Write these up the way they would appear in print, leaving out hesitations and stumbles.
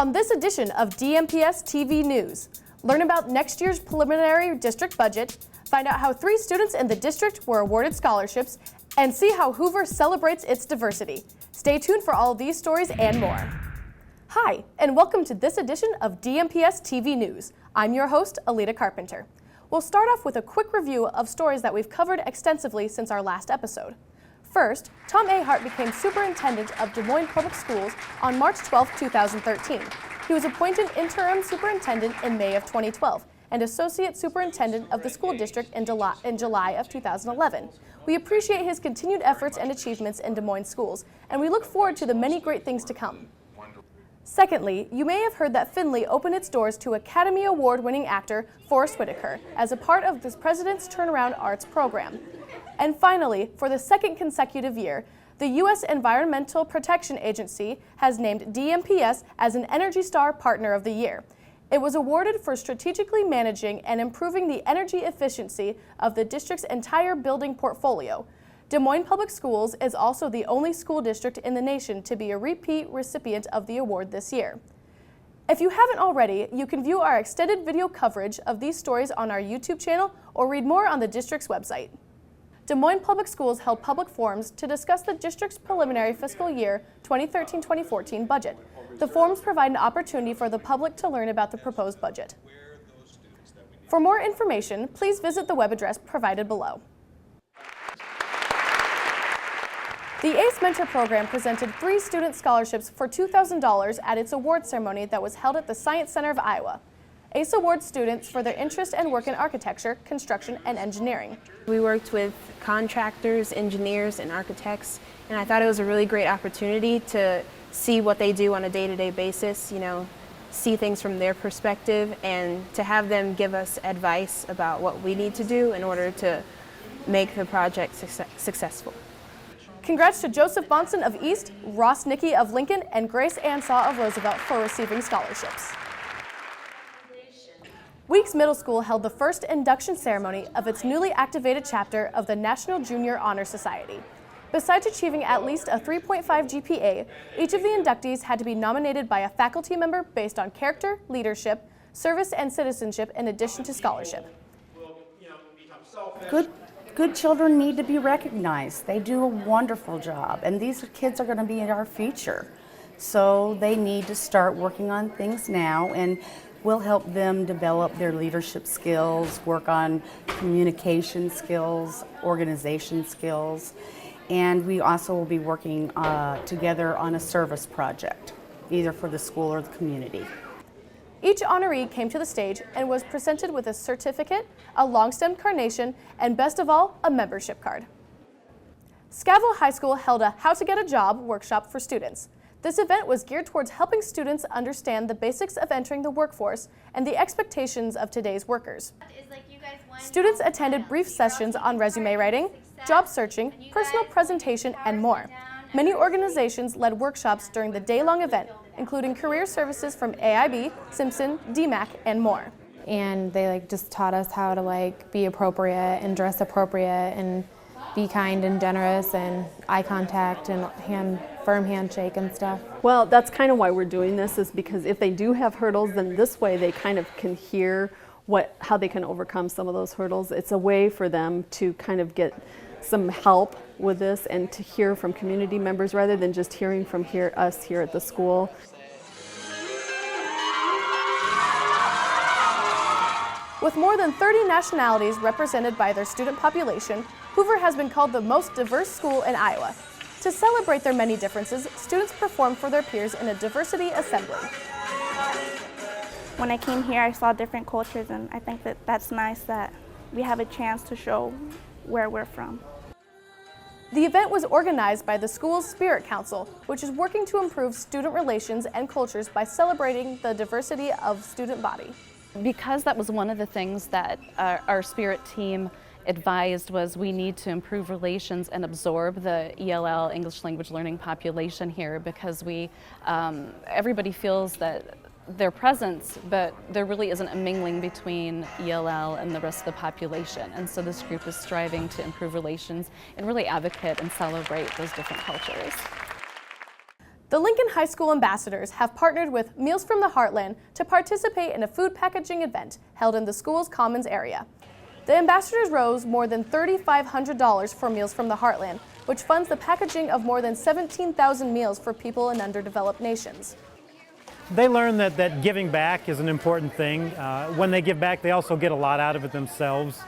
On this edition of DMPS-TV News, learn about next year's preliminary district budget, find out how 3 students in the district were awarded scholarships, and see how Hoover celebrates its diversity. Stay tuned for all of these stories and more. Hi, and welcome to this edition of DMPS-TV News. I'm your host, Alita Carpenter. We'll start off with a quick review of stories that we've covered extensively since our last episode. First, Tom Ahart became superintendent of Des Moines Public Schools on March 12, 2013. He was appointed interim superintendent in May of 2012 and associate superintendent of the school district in July of 2011. We appreciate his continued efforts and achievements in Des Moines schools, and we look forward to the many great things to come. Secondly, you may have heard that Findlay opened its doors to Academy Award-winning actor Forrest Whitaker as a part of the President's Turnaround Arts program. And finally, for the second consecutive year, the U.S. Environmental Protection Agency has named DMPS as an Energy Star Partner of the Year. It was awarded for strategically managing and improving the energy efficiency of the district's entire building portfolio. Des Moines Public Schools is also the only school district in the nation to be a repeat recipient of the award this year. If you haven't already, you can view our extended video coverage of these stories on our YouTube channel or read more on the district's website. Des Moines Public Schools held public forums to discuss the district's preliminary fiscal year 2013-2014 budget. The forums provide an opportunity for the public to learn about the proposed budget. For more information, please visit the web address provided below. The ACE Mentor Program presented 3 student scholarships for $2,000 at its award ceremony that was held at the Science Center of Iowa. ACE awards students for their interest and work in architecture, construction, and engineering. We worked with contractors, engineers, and architects, and I thought it was a really great opportunity to see what they do on a day-to-day basis, see things from their perspective, and to have them give us advice about what we need to do in order to make the project successful. Congrats to Joseph Bonson of East, Ross Nickey of Lincoln, and Grace Ansaw of Roosevelt for receiving scholarships. Weeks Middle School held the first induction ceremony of its newly activated chapter of the National Junior Honor Society. Besides achieving at least a 3.5 GPA, each of the inductees had to be nominated by a faculty member based on character, leadership, service, and citizenship in addition to scholarship. Good children need to be recognized. They do a wonderful job, and these kids are going to be our future. So they need to start working on things now, and we'll help them develop their leadership skills, work on communication skills, organization skills, and we also will be working together on a service project, either for the school or the community. Each honoree came to the stage and was presented with a certificate, a long-stemmed carnation, and best of all, a membership card. Scaville High School held a How to Get a Job workshop for students. This event was geared towards helping students understand the basics of entering the workforce and the expectations of today's workers. Students attended brief sessions on resume writing, job searching, personal presentation, and more. Many organizations led workshops during the day-long event, including career services from AIB, Simpson, DMAC, and more. And they just taught us how to be appropriate and dress appropriate and be kind and generous and eye contact and firm handshake and stuff. Well, that's kind of why we're doing this, is because if they do have hurdles, then this way they kind of can hear how they can overcome some of those hurdles. It's a way for them to kind of get some help with this and to hear from community members rather than just hearing from us here at the school. With more than 30 nationalities represented by their student population, Hoover has been called the most diverse school in Iowa. To celebrate their many differences, students performed for their peers in a diversity assembly. When I came here, I saw different cultures, and I think that that's nice that we have a chance to show where we're from. The event was organized by the school's Spirit Council, which is working to improve student relations and cultures by celebrating the diversity of student body. Because that was one of the things that our Spirit team advised, was we need to improve relations and absorb the ELL, English language learning population here, because everybody feels that their presence, but there really isn't a mingling between ELL and the rest of the population. And so this group is striving to improve relations and really advocate and celebrate those different cultures. The Lincoln High School ambassadors have partnered with Meals from the Heartland to participate in a food packaging event held in the school's commons area. The ambassadors raised more than $3,500 for Meals from the Heartland, which funds the packaging of more than 17,000 meals for people in underdeveloped nations. They learn that giving back is an important thing. When they give back, they also get a lot out of it themselves.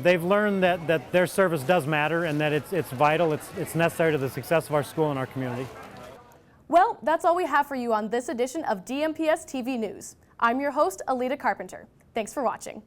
They've learned that their service does matter and that it's vital, it's necessary to the success of our school and our community. Well, that's all we have for you on this edition of DMPS TV News. I'm your host, Alita Carpenter. Thanks for watching.